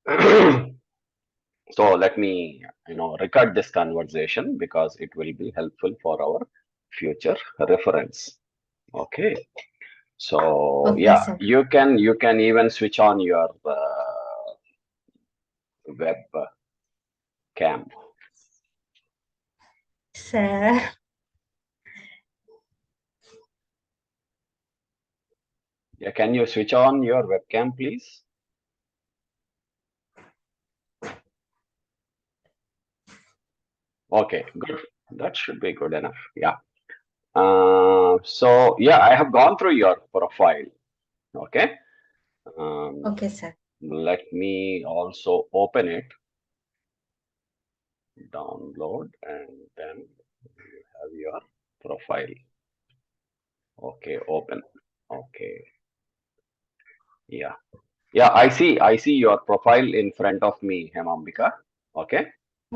So let me, record this conversation because it will be helpful for our future reference. Okay. So Okay, yeah, sir. you can even switch on your web cam. Sir. Yeah, can you switch on your webcam, please? Okay, good. That should be good enough. Yeah. So yeah, I have gone through your profile. Okay. Um, Okay, sir. Let me also open it, download, and then you have your profile. Okay, open. Okay. Yeah. Yeah, I see your profile in front of me, Hemambika. Okay.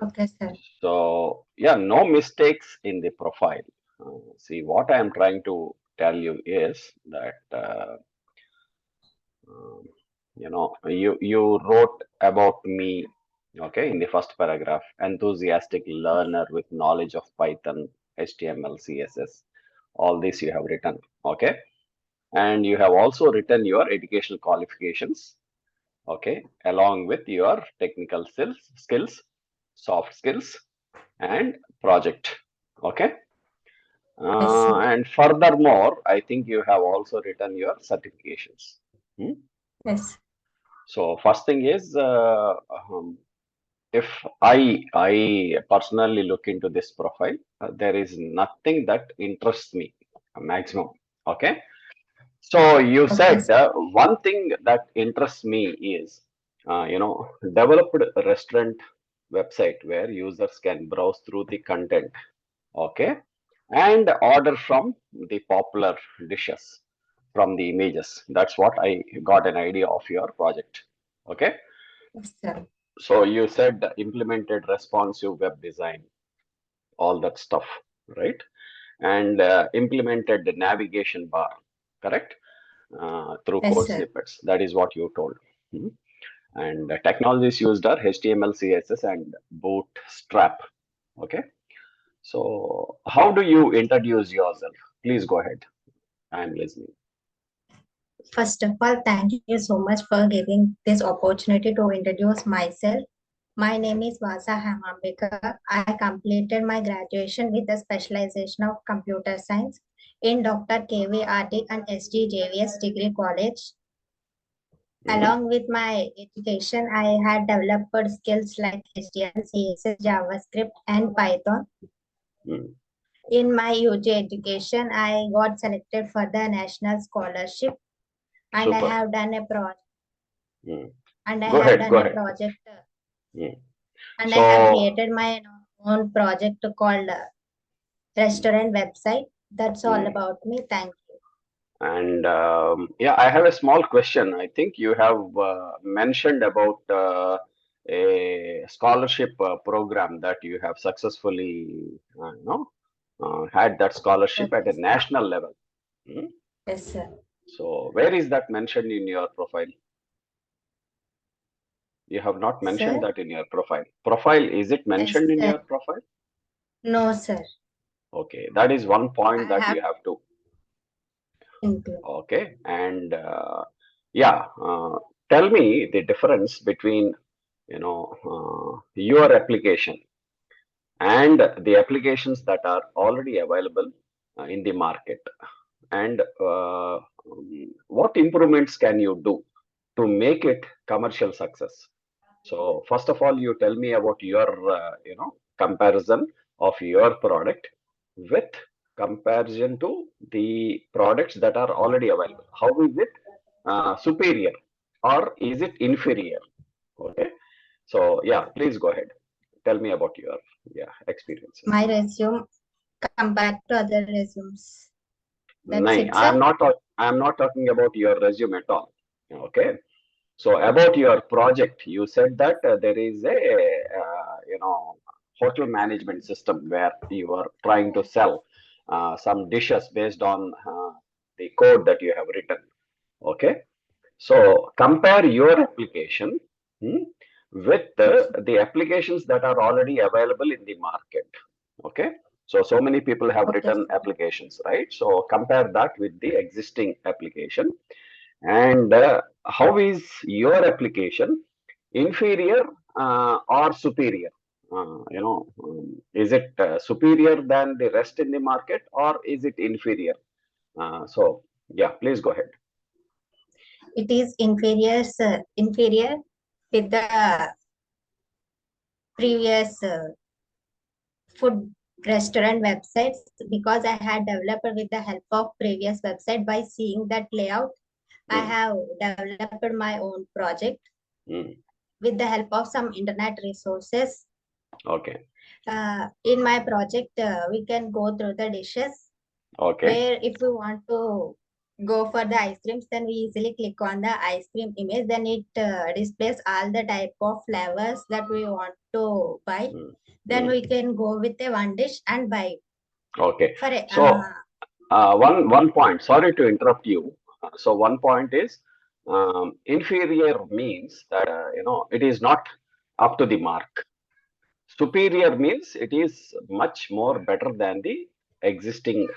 Okay, sir. So yeah, no mistakes in the profile. See, what I am trying to tell you is that um, you wrote about me, okay, in the first paragraph. Enthusiastic learner with knowledge of Python, HTML, CSS. All this you have written, okay, and you have also written your educational qualifications, okay, along with your technical skills, soft skills, and project, okay. Yes, sir. And furthermore, I think you have also written your certifications. Hmm? Yes. So first thing is, if I personally look into this profile, there is nothing that interests me, maximum. Okay. So you Okay, said sir. one thing that interests me is, developed restaurant website where users can browse through the content, okay, and order from the popular dishes from the images. That's what I got an idea of your project. Okay. Yes, sir. So you said implemented responsive web design, all that stuff, right? And implemented the navigation bar, correct? Through Yes, code sir. snippets. That is what you told. Hmm. And the technologies used are HTML, CSS, and Bootstrap. Okay. So how do you introduce yourself? Please go ahead. I'm listening. First of all, thank you so much for giving this opportunity to introduce myself. My name is Vasa Hamambika. I completed my graduation with a specialization of computer science in Dr. K.V. Artik and SDJVS Degree College. Hmm. Along with my education, I had developed skills like HTML, CSS, JavaScript, and Python. Hmm. In my UG education, I got selected for the national scholarship, and I Super. have done a project. Hmm. And I Go have ahead. Go done a ahead. project, Hmm. and I have So, created my own project called restaurant website. That's all hmm. about me. Thank you. And yeah, I have a small question. I think you have mentioned about a scholarship program that you have successfully, had that scholarship at Okay, a sir. national level. Hmm? Yes, sir. So, where is that mentioned in your profile? You have not mentioned Sir? that in your profile. Profile, is it Yes, mentioned in sir. your profile? No, sir. Okay, that is one point I that have you have to. included. Okay, and yeah, tell me the difference between your application and the applications that are already available in the market, and what improvements can you do to make it commercial success. So first of all, you tell me about your comparison of your product with comparison to the products that are already available. How is it superior or is it inferior? Okay. So yeah, please go ahead. Tell me about your experiences. My resume compared to other resumes. That's No, it, sir. I am not talking about your resume at all. Okay. So about your project, you said that there is a hotel management system where you are trying to sell some dishes based on the code that you have written. Okay. So compare your application with the applications that are already available in the market. Okay, so many people have Okay, written sir. applications, right? So compare that with the existing application, and how is your application inferior or superior? Is it superior than the rest in the market, or is it inferior? So yeah, please go ahead. It is inferior, sir. Inferior with the previous food restaurant websites because I had developed with the help of previous website. By seeing that layout, I Mm, have developed my own project mm, with the help of some internet resources. okay, In my project, we can go through the dishes okay, where if we want to go for the ice creams, then we easily click on the ice cream image. Then it displays all the type of flavors that we want to buy. mm, Then mm, we can go with a one dish and buy. okay. For a, So one point. Sorry to interrupt you. So one point is inferior means that it is not up to the mark. Superior means it is much more better than the existing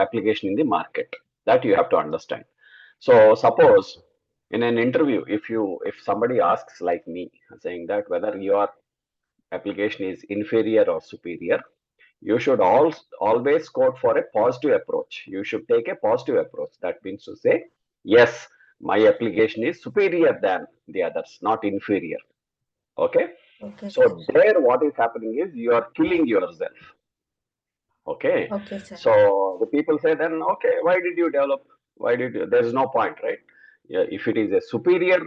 application in the market. That you have to understand. So suppose in an interview, if somebody asks like me, saying that whether your application is inferior or superior, you should always quote for a positive approach. You should take a positive approach. That means to say, yes, my application is superior than the others, not inferior. Okay. okay, sir. So there, what is happening is you are killing yourself. Okay. Okay, sir. So the people say then, okay, why did you develop? Why did you? There is no point, right? Yeah, if it is a superior,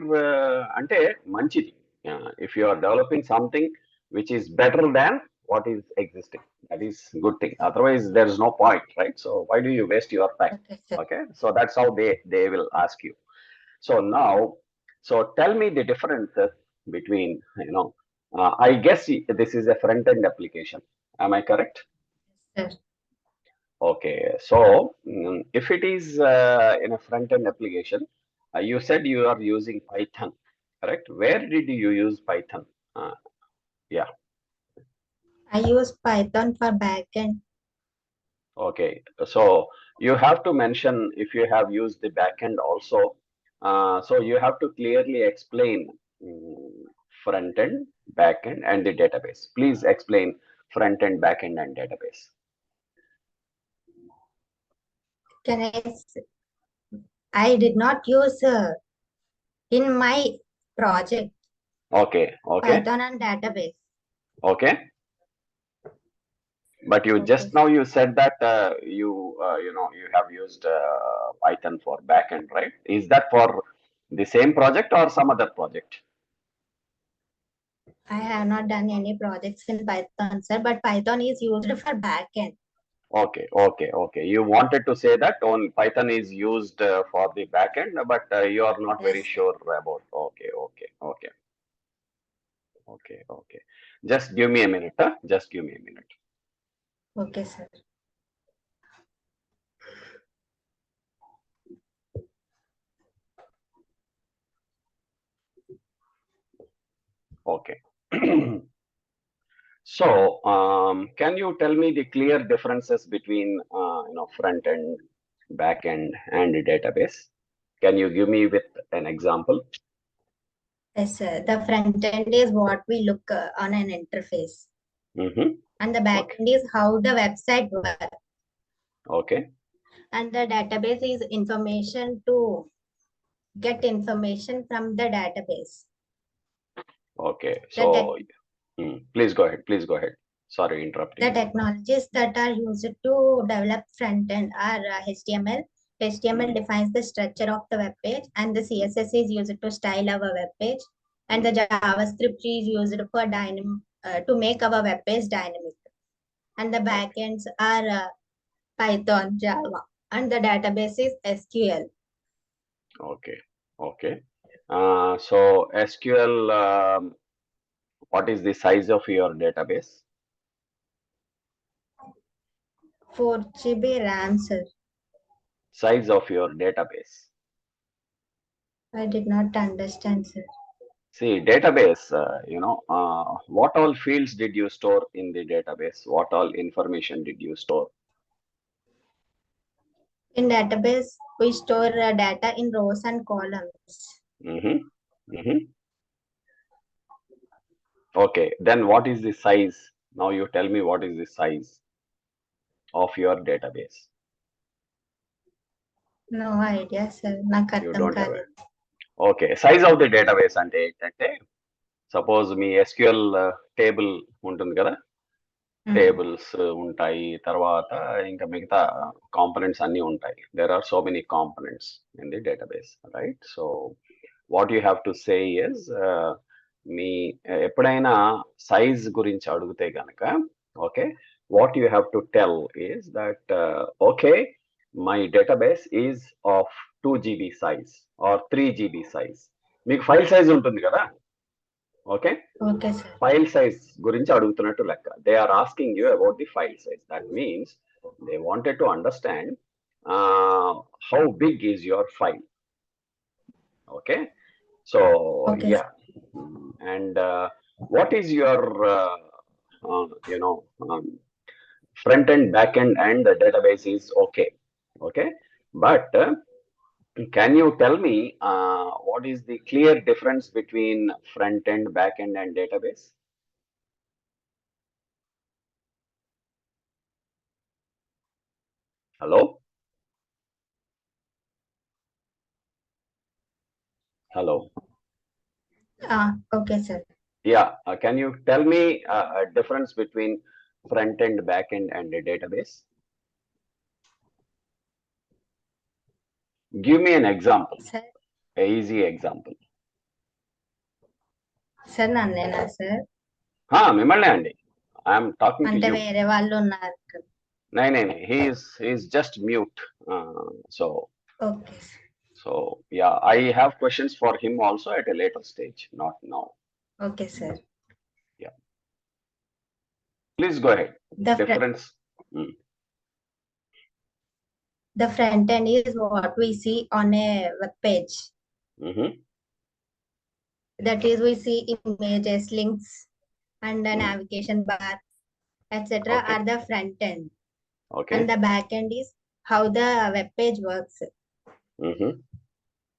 ante manchidi. If you are developing something which is better than what is existing, that is good thing. Otherwise, there is no point, right? So why do you waste your time? Okay, sir. Okay. So that's how they will ask you. So now, so tell me the differences between I guess this is a front end application. Am I correct? Sir. Okay, so if it is in a front-end application, you said you are using Python, correct? Where did you use Python? Uh, yeah, I use Python for backend. okay. So you have to mention if you have used the backend also. So you have to clearly explain front-end, backend, and the database. Please explain front-end, backend, and database. Can I did not use in my project Okay, okay, Python and database. okay. But you Okay, just now you said that you have used Python for backend, right? Is that for the same project or some other project? I have not done any projects in Python, sir, but Python is used for backend. Okay, okay, okay. You wanted to say that on Python is used for the backend, but you are not very Yes, sir. sure about. Okay, okay, okay, okay, okay. Just give me a minute, huh? Just give me a minute. Okay, sir. Okay. So, can you tell me the clear differences between front end, back end, and the database? Can you give me with an example? Yes, sir. The front end is what we look on an interface, Mm-hmm. and the back Okay. end is how the website works, Okay. and the database is information to get information from the database. Okay. The tech So, please go ahead. Please go ahead. Sorry, The interrupting you. technologies that are used to develop front end are HTML. HTML Mm, defines the structure of the web page, and the CSS is used to style our web page, and the mm. JavaScript is used for to make our web page dynamic. And the Okay. backends are Python, Java, and the database is SQL. Okay. Okay. So SQL, what is the size of your database? 4 GB RAM, sir. Size of your database. I did not understand, sir. See, database, what all fields did you store in the database? What all information did you store? In database, we store data in rows and columns. Mm-hmm. Mm-hmm. Okay, then what is the size? Now you tell me what is the size of your database. No idea, sir. నాకు You అర్థం don't have కాలేదు. it. Okay, size of the database అంటే ఏంటంటే suppose మీ SQL table ఉంటుంది కదా, tables ఉంటాయి, తర్వాత ఇంకా మిగతా కాంపనెంట్స్ అన్నీ ఉంటాయి. There are so many components in the database, right? So what you have to say is, మీ ఎప్పుడైనా సైజ్ గురించి అడిగితే కనుక, okay, what you have to tell is that okay, my database is of 2 GB size or 3 GB size. మీకు file size ఉంటుంది కదా, okay, okay sir. File size గురించి అడుగుతున్నట్టు లెక్క. They are asking you about the file size. That means they wanted to understand how big is your file. Okay, so Okay, yeah, and what is your front end, back end, and the database is okay, but can you tell me what is the clear difference between front end, back end, and database? Hello? Hello? Okay, sir. Yeah, can you tell me a difference between front end, back end, and the database? Give me an example, Sir, a easy example. Sir నన్నేనా sir? మిమ్మల్నే అండి, I'm talking to అంటే you. వేరే వాళ్ళు ఉన్నారు కదా. No, he is just mute. So okay sir. so yeah, I have questions for him also at a later stage, not now. Okay sir. Yeah, please go ahead. Difference. The front end is what we see on a web page. That is, we see images, links, and the navigation bar, etc. Okay. are the front end. Okay. And the back end is how the web page works.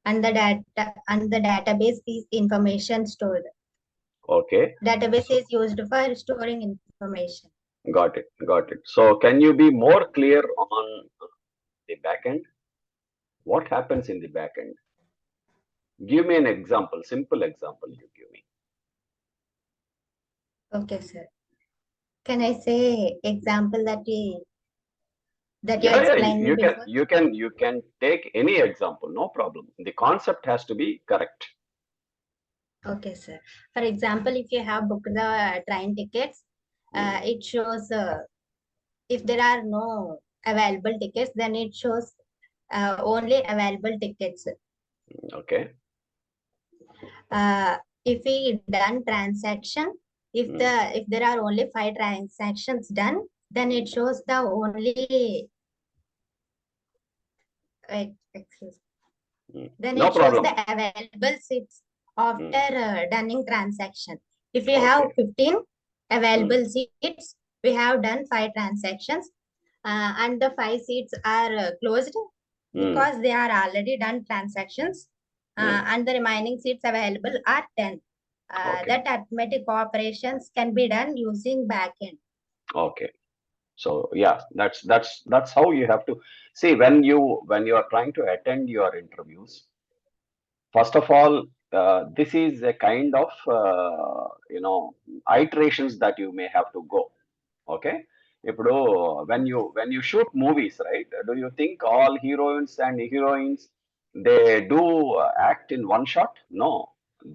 And the data and the database is information stored. Okay. Database is used for storing information. Got it. So can you be more clear on the back end? What happens in the back end? Give me an example, simple example you give me. Okay, sir. Can I say example that you Yeah, explained me before? you can take any example, no problem. The concept has to be correct. Okay, sir. For example, if you have booked the train tickets, it shows if there are no available tickets, then it shows only available tickets. Okay. If we done transaction, if there are only 5 transactions done, then it shows the only then No it shows problem. the available seats after done transaction. If we Okay. have 15 available seats, we have done 5 transactions, and the 5 seats are closed because they are already done transactions, and the remaining seats available are 10. Okay. That arithmetic operations can be done using backend. Okay. So yeah, that's how you have to see when you are trying to attend your interviews. First of all, this is a kind of iterations that you may have to go. Okay. ఇప్పుడు when you shoot movies, right? Do you think all heroines and heroines they do act in one shot? No,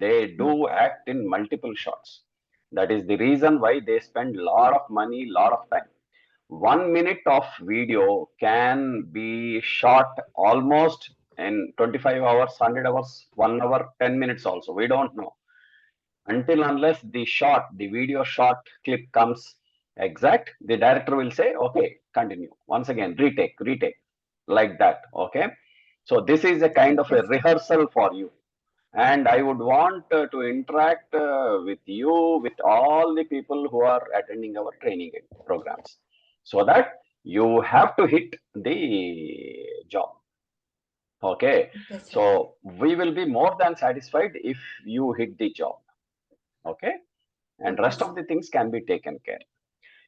they do act in multiple shots. That is the reason why they spend lot of money, lot of time. 1 minute of video can be shot almost in 25 hours, 100 hours, 1 hour, 10 minutes also. We don't know. Until unless the video shot clip comes exact, the director will say, okay, continue. Once again, retake, like that. Okay. So this is a kind of a rehearsal for you. and I would want to interact with you, with all the people who are attending our training programs, so that you have to hit the job. Okay, Okay, sir. so we will be more than satisfied if you hit the job. Okay, and Okay, rest sir. of the things can be taken care.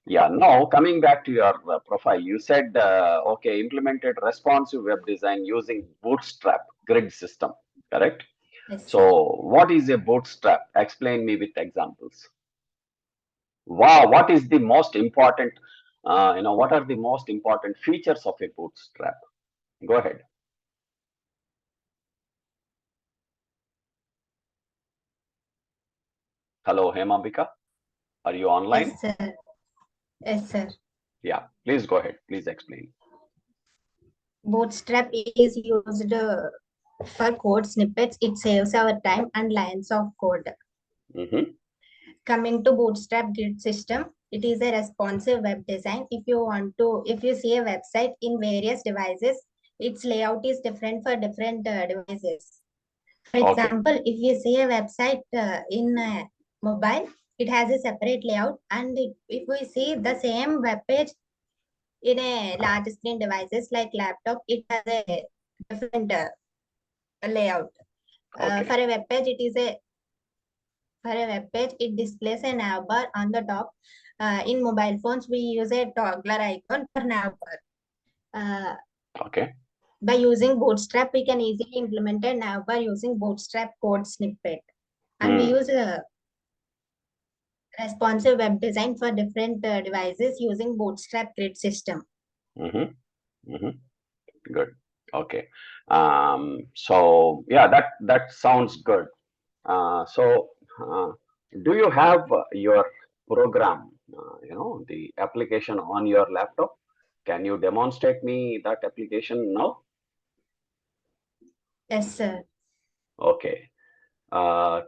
Yeah, now coming back to your profile, you said, okay, implemented responsive web design using Bootstrap grid system, correct? Yes, sir. So what is a Bootstrap? Explain me with examples. Wow, what is the most important, what are the most important features of a Bootstrap? Go ahead. Hello, Hemambika, are you online? Yes, sir. Yes, sir. Yeah, please go ahead. Please explain. Bootstrap is used for code snippets. It saves our time and lines of code. Mm-hmm. Coming to Bootstrap grid system, it is a responsive web design. If you see a website in various devices, its layout is different for different devices. For Okay. example, if you see a website in mobile, it has a separate layout, and if we see the same web page in a large screen devices like laptop, it has a different layout. Okay. For a web page, it displays a nav bar on the top. In mobile phones, we use a toggler icon for nav bar. Okay. By using Bootstrap, we can easily implement a nav bar using Bootstrap code snippet. And we use a responsive web design for different devices using Bootstrap grid system. Mm-hmm. Mm-hmm. Good. Okay. So yeah, that sounds good. So do you have your program, the application on your laptop? Can you demonstrate me that application now? Yes, sir. Okay.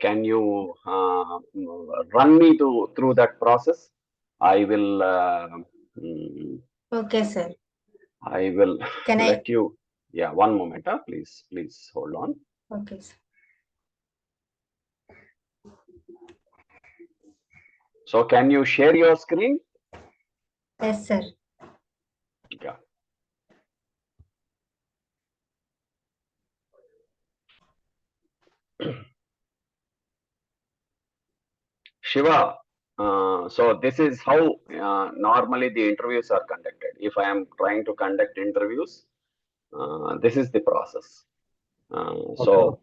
Can you run me through that process? I will. Mm, Okay, sir. I will Can I? let you. Yeah, one moment. Please hold on. Okay, sir. So can you share your screen? Yes, sir. Yeah. Shiva, so this is how normally the interviews are conducted. If I am trying to conduct interviews, this is the process. So,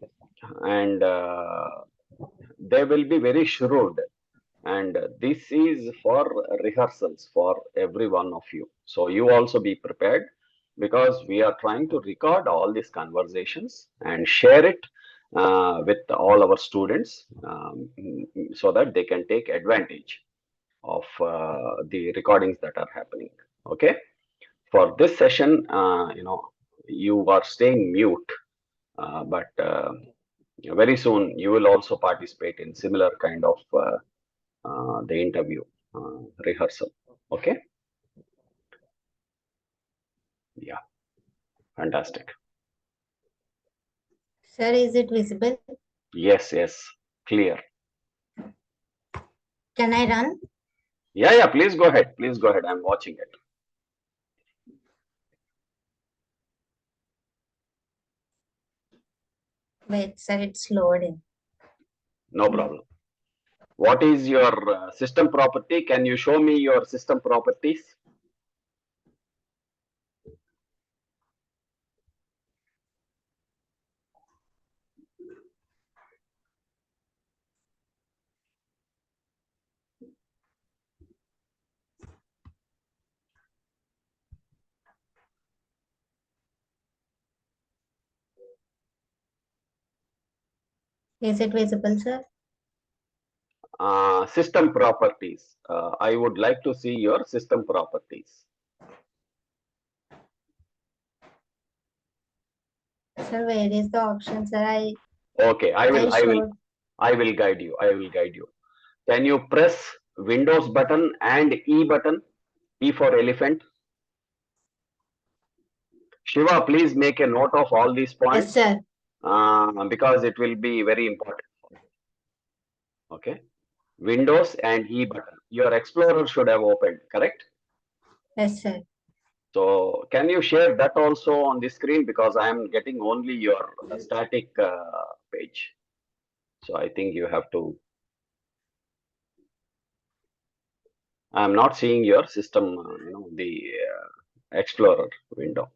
and they will be very shrewd, and this is for rehearsals for every one of you. So you also be prepared, because we are trying to record all these conversations and share it with all our students, so that they can take advantage of the recordings that are happening. Okay, for this session, you are staying mute, but very soon you will also participate in similar kind of the interview rehearsal. Okay, yeah, fantastic. Sir, is it visible? Yes, clear. Can I run? Yeah, please go ahead. Please go ahead. I'm watching it. Wait, sir, it's loading. No problem. What is your system property? Can you show me your system properties? Is it visible, sir? System properties. I would like to see your system properties. Sir, where is the option, sir? Okay, I showed. will guide you. I will guide you. Can you press Windows button and E button? E for elephant. Shiva, please make a note of all these Yes, points. sir. because it will be very important. Okay. Windows and E button. Your Explorer should have opened, correct? Yes, sir. So can you share that also on the screen, because I am getting only your static page. So I think you have to. I am not seeing your system, the Explorer window.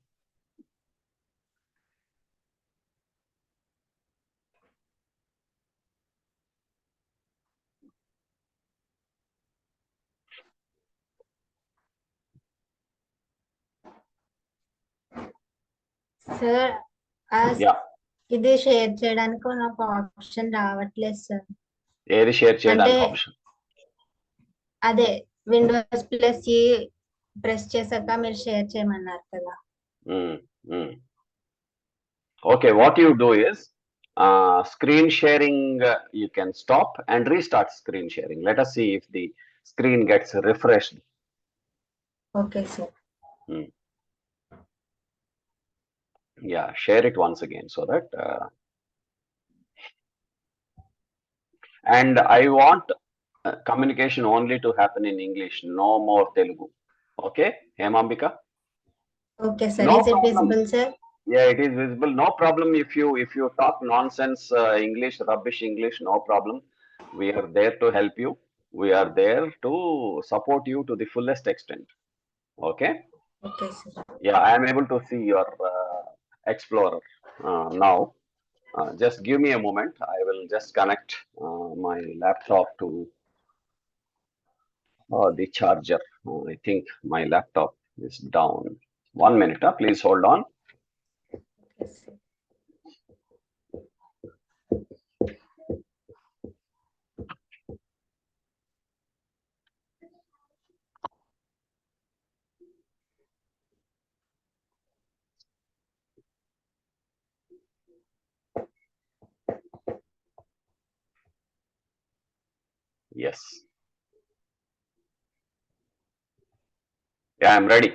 Sir Yeah. ఇది share చేయడానికి నాకు option రావట్లేదు sir. ఏది share అంటే చేయడానికి option? అదే Windows plus ఈ press చేశాక మీరు షేర్ చేయమన్నారు కదా. Okay, what you do is screen sharing, you can stop and restart screen sharing. Let us see if the screen gets refreshed. Okay sir. Yeah, share it once again so that and I want communication only to happen in English, no more Telugu. Okay, Hemambika? Okay, sir. No Is it problem. visible, sir? Yeah, it is visible. No problem if you talk nonsense English, rubbish English, no problem. We are there to help you. We are there to support you to the fullest extent. Okay? Okay, sir. Yeah, I am able to see your Explorer now. Just give me a moment. I will just connect my laptop to the charger. I think my laptop is down. 1 minute, please hold on. Yes, sir. Yes. Yeah, I'm ready.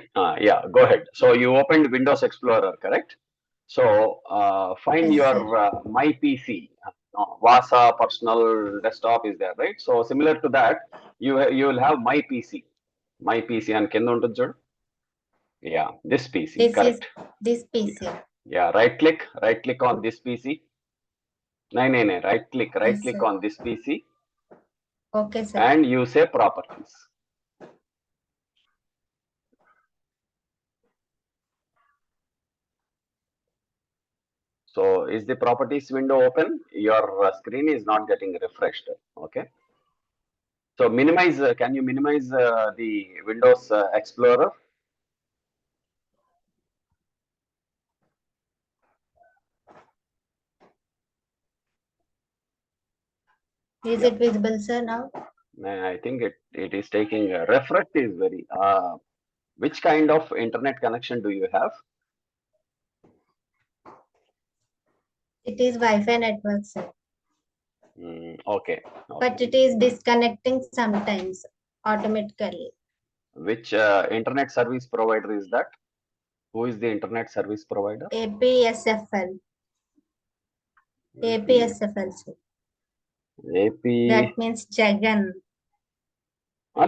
Yeah, go ahead. So you opened Windows Explorer, correct? So find Yes, your sir. My PC. Vasa personal desktop is there, right? So similar to that, you will have My PC. My PC and కింద ఉంటుంది చూడు. Yeah, this PC, This correct. is this PC. Yeah, right click on this PC. No, right click Yes, sir. on this PC Okay, sir. and you say properties. So is the properties window open? Your screen is not getting refreshed. Okay. So minimize, can you minimize the Windows Explorer? Is Yeah. it visible, sir, now? I think it is taking refresh is very which kind of internet connection do you have? It is Wi-Fi network, sir. Okay. But it is disconnecting sometimes automatically. Which internet service provider is that? Who is the internet service provider? APSFL. APSFL, sir. AP. That means Jagan.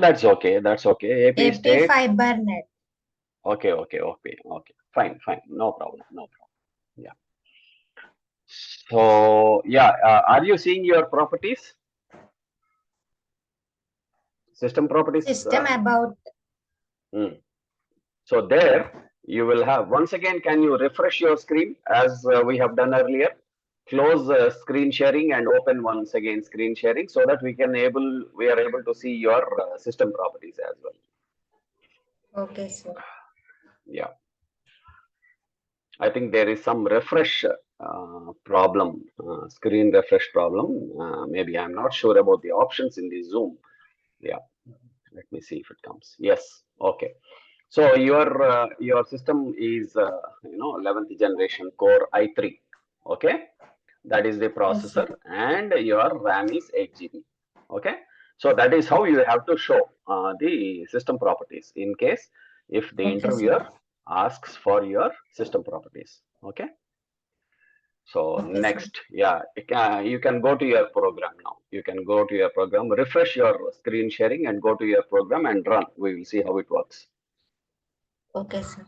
That's okay. That's okay. AP State. FiberNet. Okay. Fine. No problem. Yeah. So yeah, are you seeing your properties? System properties. System about. So there you will have, once again, can you refresh your screen as we have done earlier? Close screen sharing and open once again screen sharing so that we are able to see your system properties as well. Okay, sir. Yeah. I think there is some refresh problem, screen refresh problem. Maybe I'm not sure about the options in the Zoom. Yeah. Let me see if it comes. Yes. Okay. So your system is 11th generation Core i3. Okay, that is the processor. Yes, and your RAM is 8 GB. Okay, so that is how you have to show the system properties in case if the Okay, interviewer sir. asks for your system properties. Okay. So Okay, sir. next, yeah, you can go to your program now. You can go to your program, refresh your screen sharing and go to your program and run. We will see how it works. Okay, sir.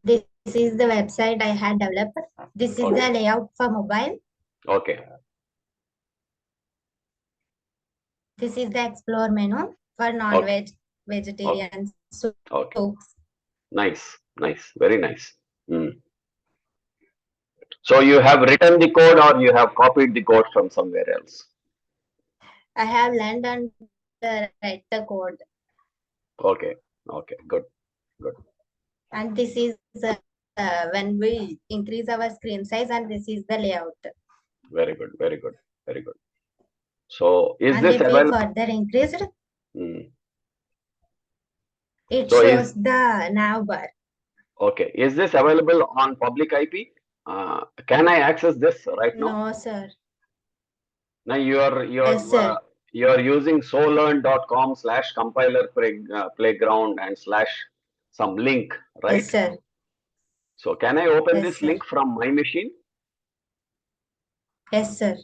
This is the website I had developed. This is the Okay. layout for mobile. Okay. This is the explore menu for non-veg, Okay. vegetarian Okay. soups. Nice. Nice. Very nice. Mm. So you have written the code or you have copied the code from somewhere else? I have learned and write the code. Okay. Okay. Good. Good. And this is when we increase our screen size, and this is the layout. Very good. Very good. Very good. So is And this if we available? further increased, Mm. it So shows the nav bar. okay. Is this available on public IP? Can I access this right now? No, sir. Now Yes, sir. you're using solearn.com/compiler playground and slash some link, right? Yes, sir. So can I open Yes, this sir. link from my machine? Yes, sir.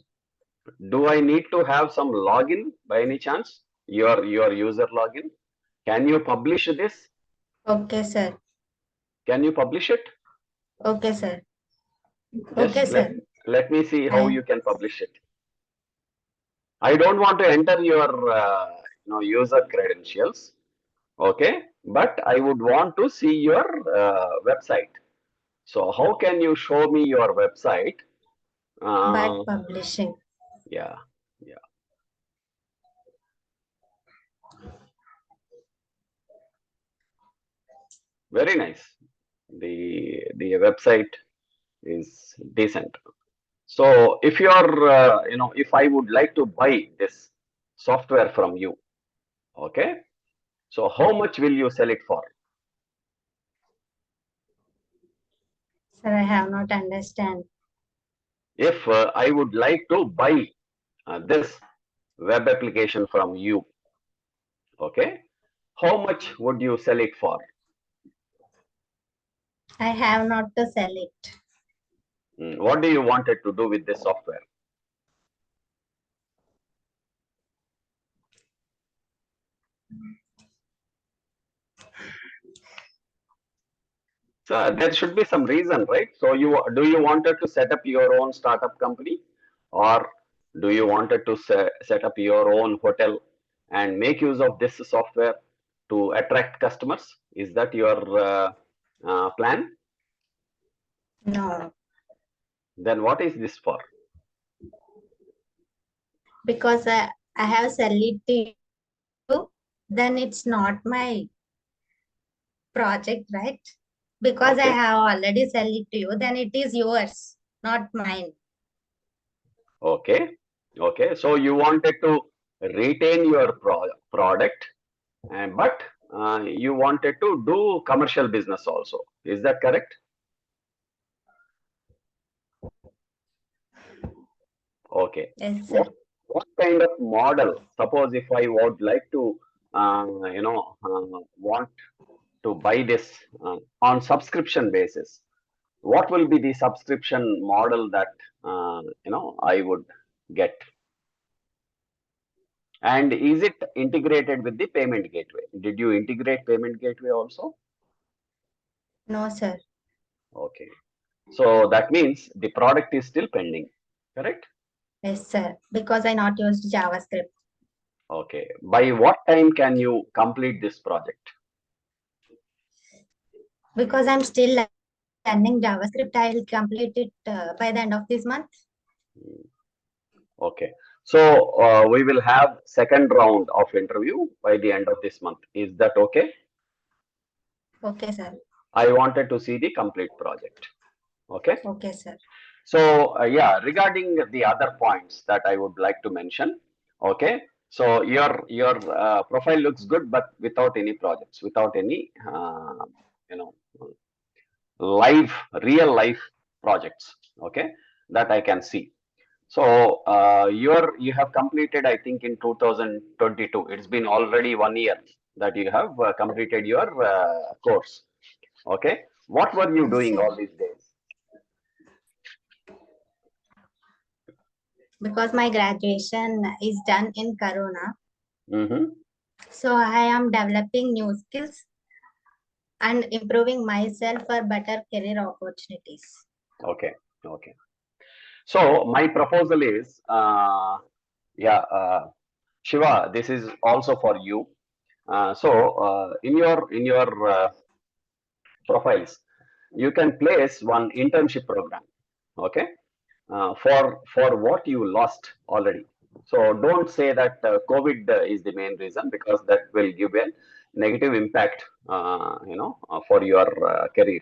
Do I need to have some login by any chance? Your user login? Can you publish this? Okay, sir. Can you publish it? Okay, sir. Okay, Just sir. let me see how I you can publish it. I don't want to enter your user credentials, okay? But I would want to see your website. So how can you show me your website? by Uh, publishing. yeah, yeah, very nice. The website is decent. So if you are, if I would like to buy this software from you, okay? So how much will you sell it for? Sir, I have not understand. If I would like to buy this web application from you, okay? How much would you sell it for? I have not to sell it. What do you want it to do with this software? So there should be some reason, right? So you wanted to set up your own startup company, or do you wanted to set up your own hotel and make use of this software to attract customers? Is that your plan? No, Then what is this for? because I have sell it to you, then it's not my project, right? Because I Okay, have already sell it to you, then it is yours, not mine. okay, okay. So you wanted to retain your product, but you wanted to do commercial business also. Is that correct? Okay. Yes, sir. What kind of model? Suppose if I would like to, want to buy this on subscription basis, what will be the subscription model that I would get? And is it integrated with the payment gateway? Did you integrate payment gateway also? No, sir. Okay. So that means the product is still pending, correct? Yes, sir. Because I not used JavaScript. Okay. By what time can you complete this project? Because I'm still learning JavaScript, I'll complete it by the end of this month. Okay. So we will have second round of interview by the end of this month. Is that okay? Okay, sir. I wanted to see the complete project. Okay. Okay, sir. So yeah, regarding the other points that I would like to mention, okay. So your profile looks good, but without any projects, without any you know live real life projects, okay, that I can see. So you have completed, I think, in 2022. It's been already 1 year that you have completed your course. Okay, what were you Yes, doing sir. all these days? Because my graduation is done in Corona, Mm-hmm. so I am developing new skills and improving myself for better career opportunities. Okay, okay. So my proposal is, yeah, Shiva, this is also for you. In your profiles, you can place one internship program. Okay, for what you lost already. So don't say that COVID is the main reason, because that will give a negative impact, for your career.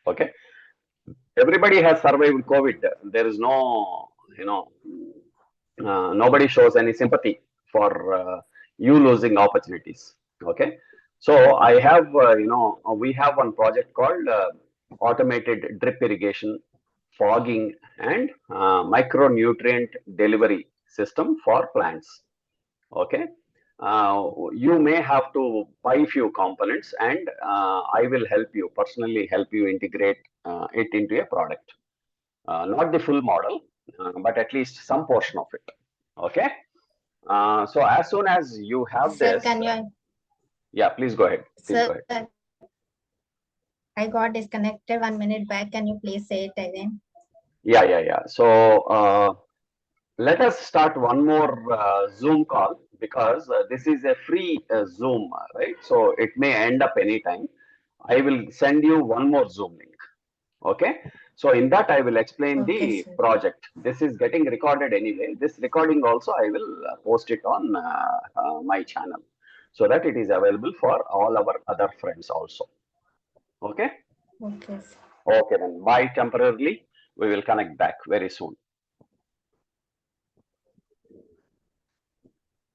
Okay, everybody has survived COVID. There is no, nobody shows any sympathy for you losing opportunities. Okay, so I have, we have one project called automated drip irrigation, fogging, and micronutrient delivery system for plants. Okay, you may have to buy few components, and I will help you personally, help you integrate it into a product. Not the full model, but at least some portion of it. Okay. So as soon as you have Sir, this, can you, yeah, please go ahead. Please go sir, ahead. I got disconnected 1 minute back. Can you please say it again? Yeah, yeah, yeah. So let us start one more Zoom call, because this is a free Zoom, right? So it may end up anytime. I will send you one more Zoom link. Okay. So in that, I will explain Okay, the sir. project. This is getting recorded anyway. This recording also I will post it on my channel, so that it is available for all our other friends also. Okay. Okay, sir. Okay, then bye temporarily. We will connect back very soon.